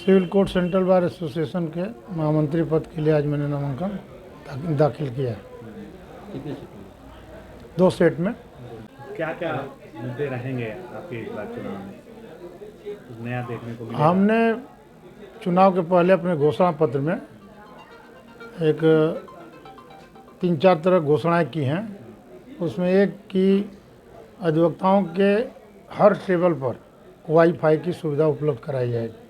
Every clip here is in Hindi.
Civil court central bar association के महामंत्री पद के लिए आज मैंने नामांकन दाखिल किया है। कितने सीटों में? 2 सेट में। क्या क्या मुद्दे रहेंगे आपके इस बार चुनाव में? कुछ नया देखने को मिलेगा? हमने चुनाव के पहले अपने घोषणा पत्र में एक 3-4 तरह घोषणाएं की हैं। उसमें एक कि अधिवक्ताओं के हर टेबल पर वाईफाई की सुविधा उपलब्ध कराई जाएगी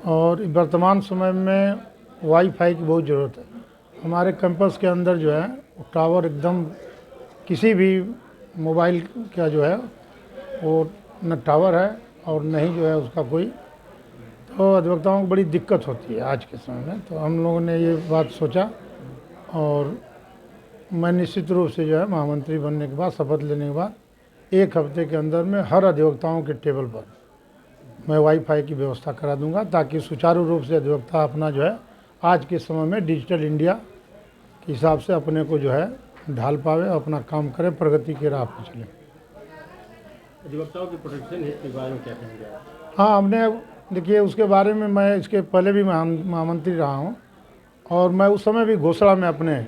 और वर्तमान समय में वाईफाई की बहुत ज़रूरत है। हमारे कैंपस के अंदर जो है टावर एकदम किसी भी मोबाइल का जो है वो न टावर है और न ही जो है उसका कोई, तो अधिवक्ताओं को बड़ी दिक्कत होती है आज के समय में। तो हम लोगों ने ये बात सोचा और मैं निश्चित रूप से जो है महामंत्री बनने के बाद, शपथ लेने के बाद 1 हफ्ते के अंदर में हर अधिवक्ताओं के टेबल पर मैं वाईफाई की व्यवस्था करा दूंगा, ताकि सुचारू रूप से अधिवक्ता अपना जो है आज के समय में डिजिटल इंडिया के हिसाब से अपने को जो है ढाल पावे, अपना काम करे, प्रगति के राह पर चले। अधिवक्ताओं की प्रोटेक्शन के बारे में क्या कहेंगे? हाँ, हमने देखिए उसके बारे में मैं इसके पहले भी महामंत्री रहा हूँ और मैं उस समय भी घोषणा में अपने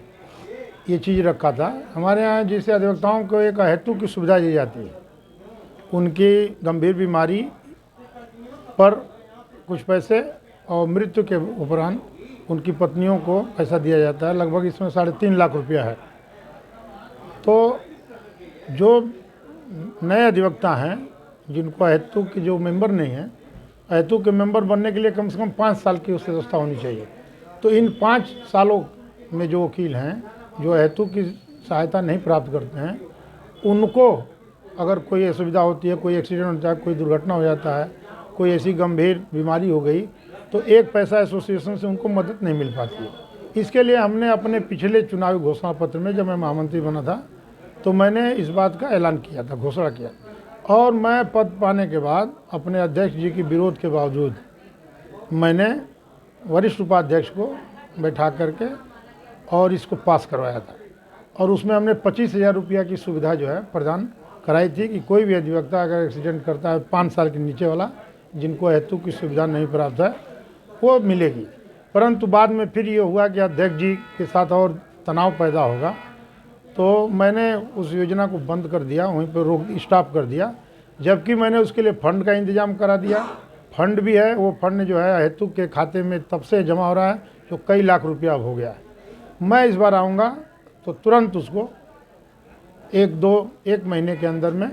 ये चीज़ रखा था। हमारे यहाँ जैसे अधिवक्ताओं को एक अहेतु की सुविधा दी जाती है, उनकी गंभीर बीमारी पर कुछ पैसे और मृत्यु के उपरांत उनकी पत्नियों को पैसा दिया जाता है। लगभग इसमें 3.5 लाख रुपया है। तो जो नए अधिवक्ता हैं जिनको अहेतु के जो मेंबर नहीं हैं, अहेतु के मेंबर बनने के लिए कम से कम 5 साल की उस व्यवस्था होनी चाहिए। तो इन 5 सालों में जो वकील हैं जो अहेतु की सहायता नहीं प्राप्त करते हैं, उनको अगर कोई असुविधा होती है, कोई एक्सीडेंट होता है, कोई दुर्घटना हो जाता है, कोई ऐसी गंभीर बीमारी हो गई, तो एक पैसा एसोसिएशन से उनको मदद नहीं मिल पाती है। इसके लिए हमने अपने पिछले चुनावी घोषणा पत्र में, जब मैं महामंत्री बना था तो मैंने इस बात का ऐलान किया था, घोषणा किया। और मैं पद पाने के बाद अपने अध्यक्ष जी की विरोध के बावजूद मैंने वरिष्ठ उपाध्यक्ष को बैठा करके और इसको पास करवाया था और उसमें हमने 25,000 रुपया की सुविधा जो है प्रदान कराई थी कि कोई भी अधिवक्ता अगर एक्सीडेंट करता है 5 साल के नीचे वाला, जिनको अहेतु की सुविधा नहीं प्राप्त है, वो मिलेगी। परंतु बाद में फिर ये हुआ कि अध्यक्ष जी के साथ और तनाव पैदा होगा, तो मैंने उस योजना को बंद कर दिया, वहीं पर स्टॉप कर दिया। जबकि मैंने उसके लिए फंड का इंतजाम करा दिया। फंड भी है, वो फंड जो है अहेतु के खाते में तब से जमा हो रहा है जो कई लाख रुपया हो गया है। मैं इस बार आऊँगा तो तुरंत उसको 1 महीने के अंदर में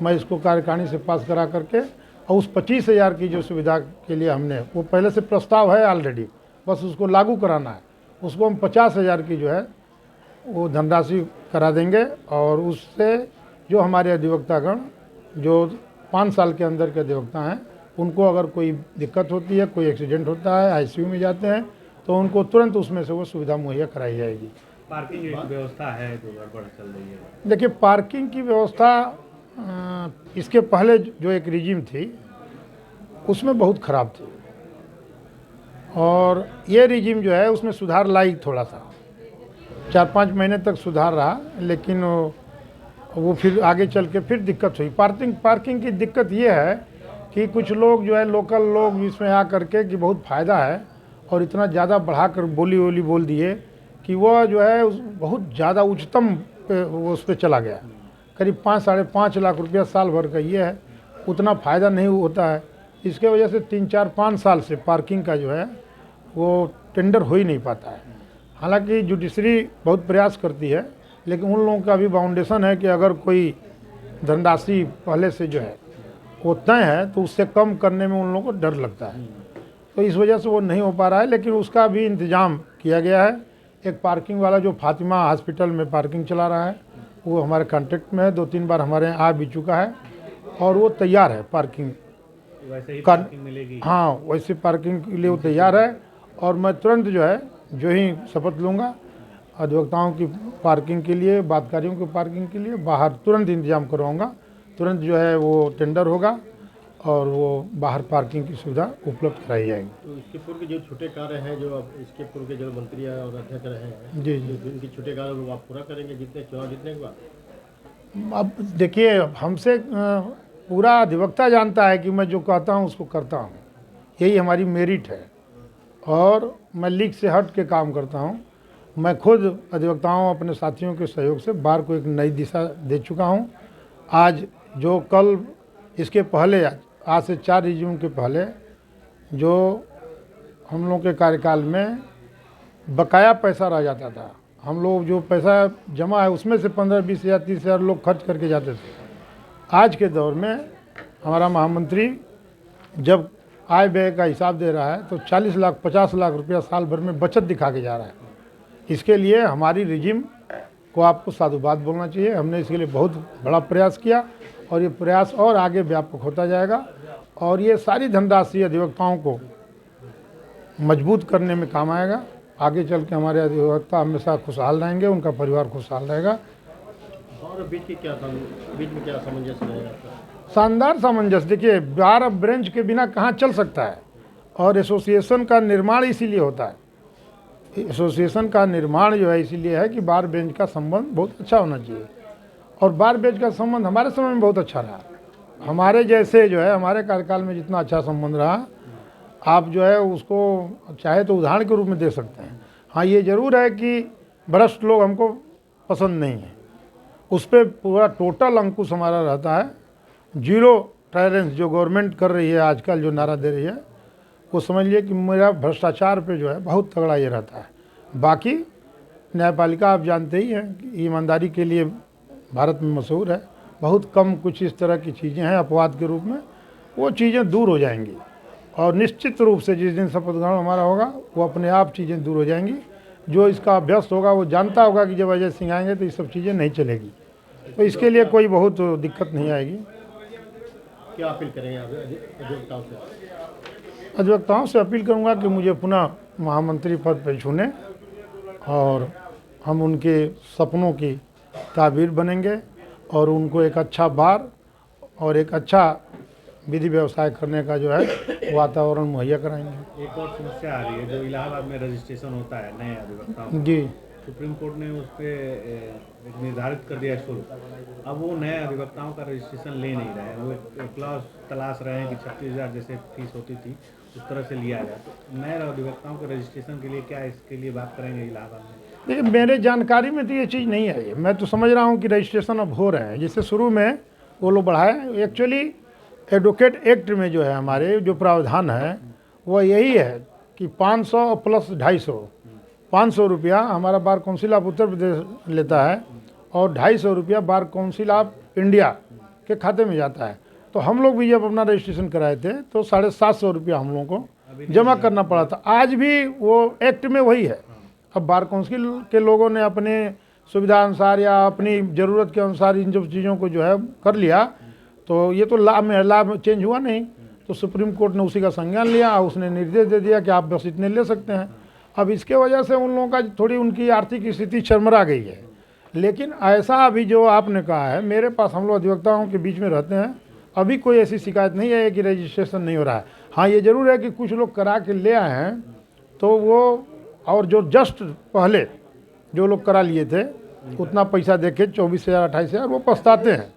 मैं इसको कार्यकारिणी से पास करा करके, और उस 25,000 की जो सुविधा के लिए हमने, वो पहले से प्रस्ताव है ऑलरेडी, बस उसको लागू कराना है। उसको हम 50,000 की जो है वो धनराशि करा देंगे और उससे जो हमारे अधिवक्तागण जो 5 साल के अंदर के अधिवक्ता हैं, उनको अगर कोई दिक्कत होती है, कोई एक्सीडेंट होता है, आईसीयू में जाते हैं, तो उनको तुरंत उसमें से वो सुविधा मुहैया कराई जाएगी। पार्किंग की व्यवस्था है जो गड़बड़ चल रही है? देखिए, पार्किंग की व्यवस्था इसके पहले जो एक रिजीम थी उसमें बहुत ख़राब थी और ये रिजीम जो है उसमें सुधार लाई थोड़ा सा, 4-5 महीने तक सुधार रहा, लेकिन वो फिर आगे चल के फिर दिक्कत हुई। पार्किंग की दिक्कत ये है कि कुछ लोग जो है लोकल लोग इसमें आ करके कि बहुत फ़ायदा है और इतना ज़्यादा बढ़ा कर बोली बोल दिए कि वो जो है बहुत ज़्यादा उच्चतम पे वो उस पर चला गया। करीब 5-5.5 लाख रुपया साल भर का ये है, उतना फ़ायदा नहीं होता है। इसके वजह से 3-4-5 साल से पार्किंग का जो है वो टेंडर हो ही नहीं पाता है। हालांकि जुडिशरी बहुत प्रयास करती है, लेकिन उन लोगों का भी बाउंडेशन है कि अगर कोई धनराशि पहले से जो है वो तय है तो उससे कम करने में उन लोगों को डर लगता है, तो इस वजह से वो नहीं हो पा रहा है। लेकिन उसका भी इंतज़ाम किया गया है। एक पार्किंग वाला जो फातिमा हॉस्पिटल में पार्किंग चला रहा है, वो हमारे कांटेक्ट में है, 2-3 बार हमारे यहाँ आ भी चुका है और वो तैयार है पार्किंग। वैसे ही पार्किंग मिलेगी? हाँ, वैसे पार्किंग के लिए वो तैयार है और मैं तुरंत जो है जो ही शपथ लूँगा, अधिवक्ताओं की पार्किंग के लिए, बादकारियों की पार्किंग के लिए बाहर तुरंत इंतजाम करवाऊँगा। तुरंत जो है वो टेंडर होगा और वो बाहर पार्किंग की सुविधा उपलब्ध कराई जाएगी। तो इसके पूर्व के जो छोटे कार्य हैं, जो अब इसके पूर्व के जो मंत्री और अध्यक्ष रहे हैं, जी, इनके छोटे कार्य वो आप पूरा करेंगे चुनाव जीतने के बाद? अब देखिए, हमसे पूरा अधिवक्ता जानता है कि मैं जो कहता हूँ उसको करता हूँ। यही हमारी मेरिट है। और मैं लीग से हट के काम करता हूँ। मैं खुद अधिवक्ताओं अपने साथियों के सहयोग से बार को एक नई दिशा दे चुका हूँ। आज जो कल इसके पहले आज से 4 रिज्यूम के पहले जो हम लोग के कार्यकाल में बकाया पैसा रह जाता था, हम लोग जो पैसा जमा है उसमें से 15-20 हज़ार 30 हज़ार लोग खर्च करके जाते थे। आज के दौर में हमारा महामंत्री जब आय व्यय का हिसाब दे रहा है तो 40 लाख 50 लाख रुपया साल भर में बचत दिखा के जा रहा है। इसके लिए हमारी रिजिम को आपको साधुवाद बोलना चाहिए। हमने इसके लिए बहुत बड़ा प्रयास किया और ये प्रयास और आगे व्यापक होता जाएगा और ये सारी धनराशि अधिवक्ताओं को मजबूत करने में काम आएगा। आगे चल के हमारे अधिवक्ता हमेशा खुशहाल रहेंगे, उनका परिवार खुशहाल रहेगा। और बीच में क्या सामंजस्य रहेगा? शानदार सामंजस्य। देखिए, बार ऑफ बेंच के बिना कहाँ चल सकता है और एसोसिएशन का निर्माण इसीलिए होता है। एसोसिएशन का निर्माण जो है इसीलिए है कि बार बेंच का संबंध बहुत अच्छा होना चाहिए और बार बेंच का संबंध हमारे समय में बहुत अच्छा रहा। हमारे जैसे जो है हमारे कार्यकाल में जितना अच्छा संबंध रहा, आप जो है उसको चाहे तो उदाहरण के रूप में दे सकते हैं। हाँ, ये ज़रूर है कि भ्रष्ट लोग हमको पसंद नहीं है, उस पर पूरा टोटल अंकुश हमारा रहता है। जीरो टॉलरेंस जो गवर्नमेंट कर रही है आजकल, जो नारा दे रही है, वो समझ लिए कि मेरा भ्रष्टाचार पे जो है बहुत तगड़ा ये रहता है। बाकी न्यायपालिका आप जानते ही हैं कि ईमानदारी के लिए भारत में मशहूर है। बहुत कम कुछ इस तरह की चीज़ें हैं अपवाद के रूप में, वो चीज़ें दूर हो जाएंगी और निश्चित रूप से जिस दिन शपथ ग्रहण हमारा होगा वो अपने आप चीज़ें दूर हो जाएंगी। जो इसका अभ्यस्त होगा वो जानता होगा कि जब अजय सिंह आएंगे तो ये सब चीज़ें नहीं चलेगी, तो इसके लिए कोई बहुत दिक्कत नहीं आएगी। क्या अपील करेंगे अधिवक्ताओं से? अधिवक्ताओं से अपील करूंगा कि मुझे पुनः महामंत्री पद पर चुने और हम उनके सपनों की ताबीर बनेंगे और उनको एक अच्छा बार और एक अच्छा विधि व्यवसाय करने का जो है वातावरण मुहैया कराएंगे। एक और समस्या आ रही है, जो इलाहाबाद में रजिस्ट्रेशन होता है नए अधिवक्ताओं, जी, सुप्रीम कोर्ट ने उस पर निर्धारित कर दिया शुल्क। अब वो नए अधिवक्ताओं का रजिस्ट्रेशन ले नहीं रहे हैं, वो एक क्लॉज तलाश रहे हैं कि 36,000 जैसे फीस होती थी उस तरह से लिया जाए। तो नए अधिवक्ताओं के रजिस्ट्रेशन के लिए क्या इसके लिए बात करेंगे इलाहाबाद में? देखिए, मेरे जानकारी में तो ये चीज़ नहीं है। मैं तो समझ रहा हूँ कि रजिस्ट्रेशन अब हो रहे हैं, जिससे शुरू में वो लोग बढ़ाए। एक्चुअली एडवोकेट एक्ट में जो है हमारे जो प्रावधान है वो यही है कि 500 प्लस 250, 500 रुपया हमारा bar council of Uttar Pradesh लेता है और 250 रुपया बार काउंसिल ऑफ इंडिया के खाते में जाता है। तो हम लोग भी जब अपना रजिस्ट्रेशन कराए थे तो 750 रुपया हम लोगों को जमा करना पड़ा था। आज भी वो एक्ट में वही है। अब बार काउंसिल के लोगों ने अपने सुविधा अनुसार या अपनी ज़रूरत के अनुसार इन सब चीज़ों को जो है कर लिया, तो ये तो लाभ चेंज हुआ नहीं। तो सुप्रीम कोर्ट ने उसी का संज्ञान लिया और उसने निर्देश दे दिया कि आप बस इतने ले सकते हैं। अब इसके वजह से उन लोगों का थोड़ी उनकी आर्थिक स्थिति चरमरा गई है। लेकिन ऐसा अभी जो आपने कहा है, मेरे पास हम लोग अधिवक्ताओं के बीच में रहते हैं, अभी कोई ऐसी शिकायत नहीं है कि रजिस्ट्रेशन नहीं हो रहा है। हाँ, ये ज़रूर है कि कुछ लोग करा के ले आए हैं तो वो, और जो जस्ट पहले जो लोग करा लिए थे उतना पैसा देके 24,000 28,000 वो पछताते हैं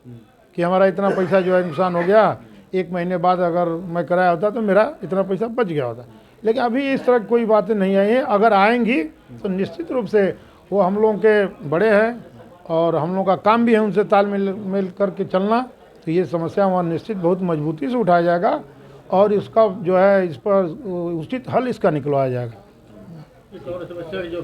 कि हमारा इतना पैसा जो है नुकसान हो गया, 1 महीने बाद अगर मैं कराया होता तो मेरा इतना पैसा बच गया होता। लेकिन अभी इस तरह कोई बातें नहीं आई हैं। अगर आएंगी तो निश्चित रूप से वो हम लोगों के बड़े हैं और हम लोगों का काम भी है उनसे तालमेल करके चलना, तो ये समस्या वहाँ निश्चित बहुत मजबूती से उठाया जाएगा और इसका जो है इस पर उचित हल इसका निकलवाया जाएगा। एक और समस्या जो